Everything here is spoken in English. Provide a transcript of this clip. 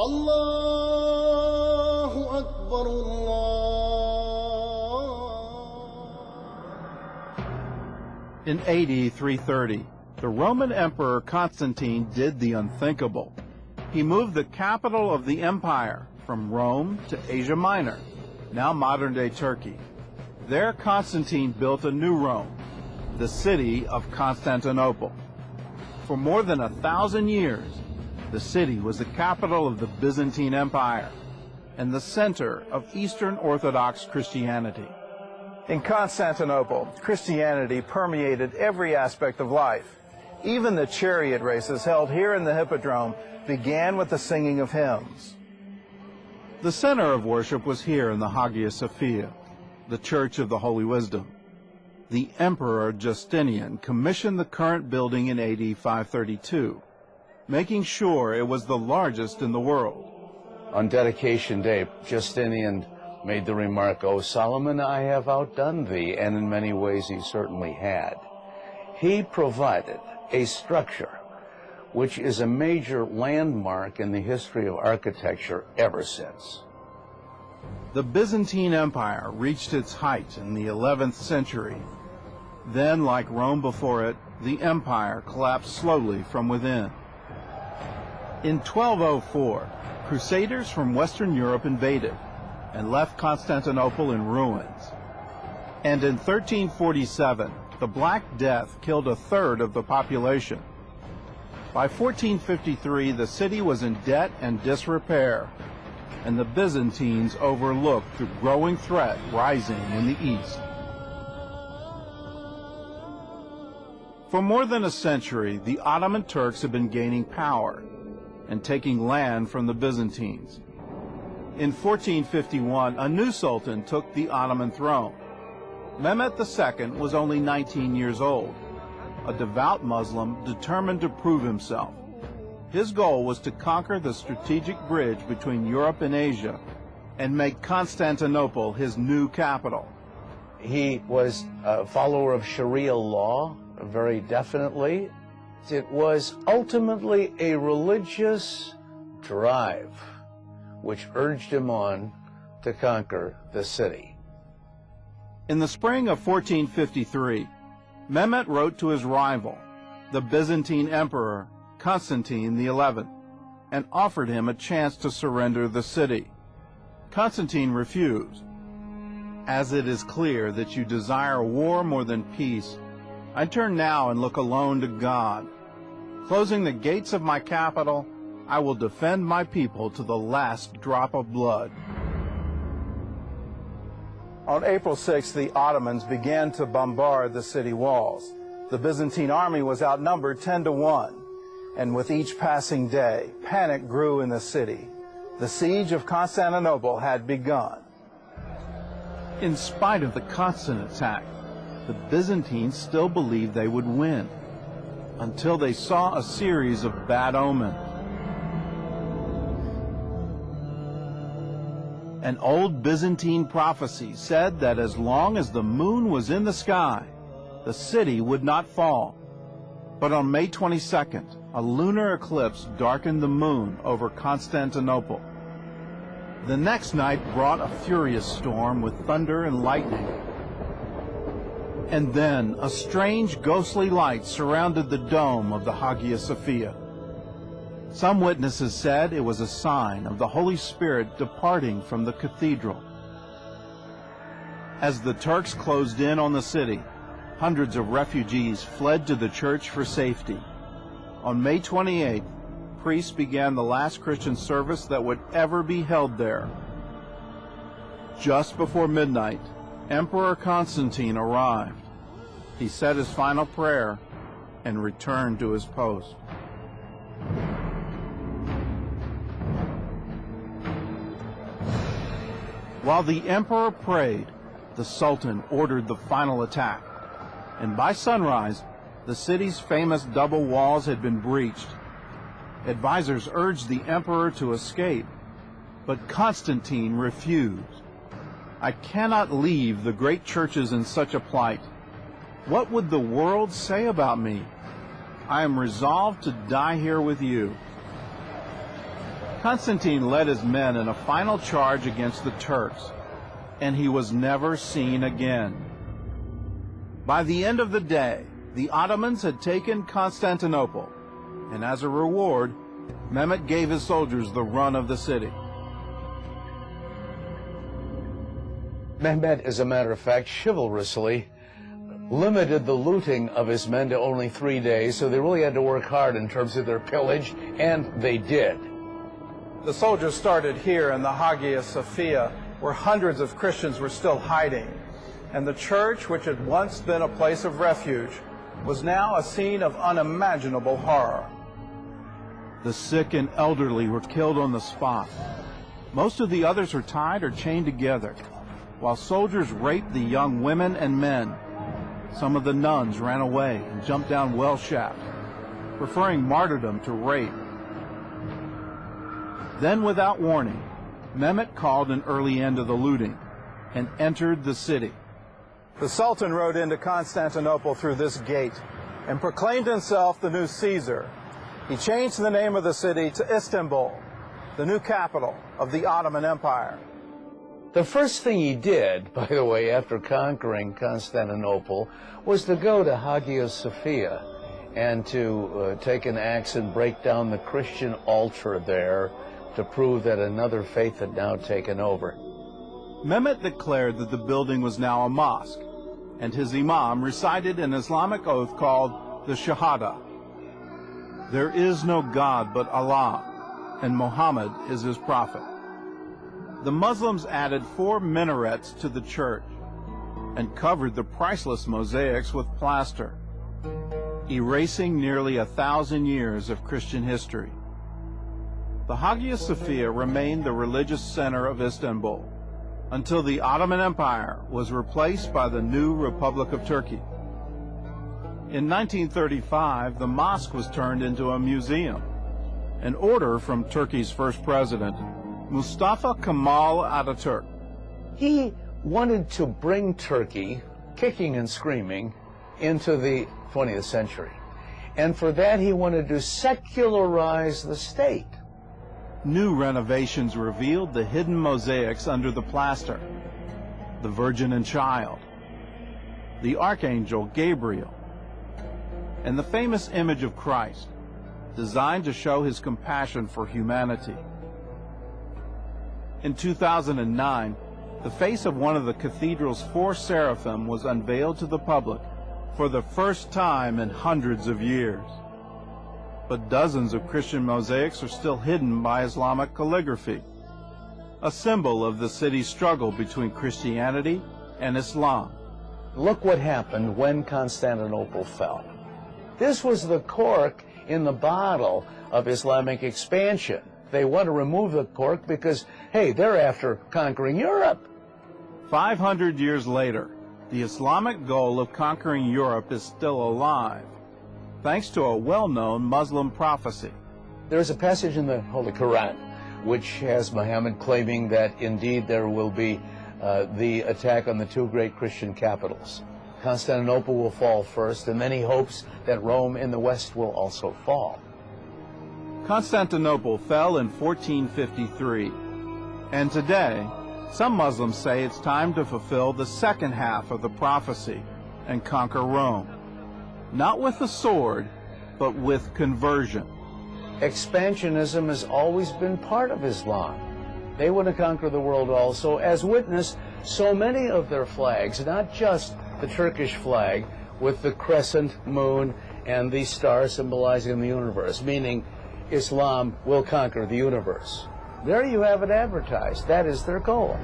Allahu Akbar, Allah. In AD 330, the Roman Emperor Constantine did the unthinkable. He moved the capital of the empire from Rome to Asia Minor, now modern-day Turkey. There Constantine built a new Rome, the city of Constantinople. For more than 1,000 years, the city was the capital of the Byzantine Empire and the center of Eastern Orthodox Christianity. In Constantinople, Christianity permeated every aspect of life. Even the chariot races held here in the Hippodrome began with the singing of hymns. The center of worship was here in the Hagia Sophia, the Church of the Holy Wisdom. The Emperor Justinian commissioned the current building in AD 532, making sure it was the largest in the world. On dedication day, Justinian made the remark, "O Solomon, I have outdone thee," and in many ways he certainly had. He provided a structure which is a major landmark in the history of architecture ever since. The Byzantine Empire reached its height in the 11th century. Then, like Rome before it, the empire collapsed slowly from within. In 1204, Crusaders from Western Europe invaded and left Constantinople in ruins. And in 1347, the Black Death killed a third of the population. By 1453, the city was in debt and disrepair, and the Byzantines overlooked the growing threat rising in the east. For more than a century, the Ottoman Turks have been gaining power and taking land from the Byzantines. In 1451, a new sultan took the Ottoman throne. Mehmet II was only 19 years old, a devout Muslim determined to prove himself. His goal was to conquer the strategic bridge between Europe and Asia and make Constantinople his new capital. He was a follower of Sharia law, very definitely. It was ultimately a religious drive which urged him on to conquer the city. In the spring of 1453, Mehmet wrote to his rival, the Byzantine Emperor Constantine XI, and offered him a chance to surrender the city. Constantine refused. "As it is clear that you desire war more than peace, I turn now and look alone to God. Closing the gates of my capital, I will defend my people to the last drop of blood." On April 6th, the Ottomans began to bombard the city walls. The Byzantine army was outnumbered 10 to 1, and with each passing day, panic grew in the city. The siege of Constantinople had begun. In spite of the constant attack, the Byzantines still believed they would win, until they saw a series of bad omens. An old Byzantine prophecy said that as long as the moon was in the sky, the city would not fall. But on May 22nd, a lunar eclipse darkened the moon over Constantinople. The next night brought a furious storm with thunder and lightning. And then a strange ghostly light surrounded the dome of the Hagia Sophia. Some witnesses said it was a sign of the Holy Spirit departing from the cathedral. As the Turks closed in on the city, hundreds of refugees fled to the church for safety. On May 28th, priests began the last Christian service that would ever be held there. Just before midnight, Emperor Constantine arrived. He said his final prayer and returned to his post. While the emperor prayed, the Sultan ordered the final attack, and by sunrise, the city's famous double walls had been breached. Advisors urged the emperor to escape, but Constantine refused. "I cannot leave the great churches in such a plight. What would the world say about me? I am resolved to die here with you." Constantine led his men in a final charge against the Turks, and he was never seen again. By the end of the day, the Ottomans had taken Constantinople, and as a reward, Mehmet gave his soldiers the run of the city. Mehmet, as a matter of fact, chivalrously limited the looting of his men to only 3 days, so they really had to work hard in terms of their pillage, and they did. The soldiers started here in the Hagia Sophia, where hundreds of Christians were still hiding, and the church, which had once been a place of refuge, was now a scene of unimaginable horror. The sick and elderly were killed on the spot. Most of the others were tied or chained together, while soldiers raped the young women and men. Some of the nuns ran away and jumped down well shafts, preferring martyrdom to rape. Then, without warning, Mehmet called an early end to the looting and entered the city. The Sultan rode into Constantinople through this gate and proclaimed himself the new Caesar. He changed the name of the city to Istanbul, the new capital of the Ottoman Empire. The first thing he did, by the way, after conquering Constantinople, was to go to Hagia Sophia and to take an axe and break down the Christian altar there to prove that another faith had now taken over. Mehmet declared that the building was now a mosque, and his imam recited an Islamic oath called the Shahada. There is no God but Allah, and Muhammad is his prophet. The Muslims added 4 minarets to the church and covered the priceless mosaics with plaster, erasing nearly 1,000 years of Christian history. The Hagia Sophia remained the religious center of Istanbul until the Ottoman Empire was replaced by the new Republic of Turkey. In 1935, the mosque was turned into a museum, an order from Turkey's first president, Mustafa Kemal Atatürk. He wanted to bring Turkey, kicking and screaming, into the 20th century. And for that, he wanted to secularize the state. New renovations revealed the hidden mosaics under the plaster, the Virgin and Child, the Archangel Gabriel, and the famous image of Christ, designed to show his compassion for humanity. In 2009, the face of one of the cathedral's 4 seraphim was unveiled to the public for the first time in hundreds of years. But dozens of Christian mosaics are still hidden by Islamic calligraphy, a symbol of the city's struggle between Christianity and Islam. Look what happened when Constantinople fell. This was the cork in the bottle of Islamic expansion. They want to remove the cork because, hey, they're after conquering Europe. 500 years later, the Islamic goal of conquering Europe is still alive, thanks to a well-known Muslim prophecy. There's a passage in the Holy Quran which has Muhammad claiming that indeed there will be the attack on the 2 great Christian capitals. Constantinople will fall first, and then he hopes that Rome in the west will also fall. Constantinople fell in 1453, and today, some Muslims say it's time to fulfill the second half of the prophecy and conquer Rome. Not with the sword, but with conversion. Expansionism has always been part of Islam. They want to conquer the world also, as witness so many of their flags, not just the Turkish flag with the crescent moon and the star symbolizing the universe, meaning Islam will conquer the universe. There you have it advertised. That is their goal.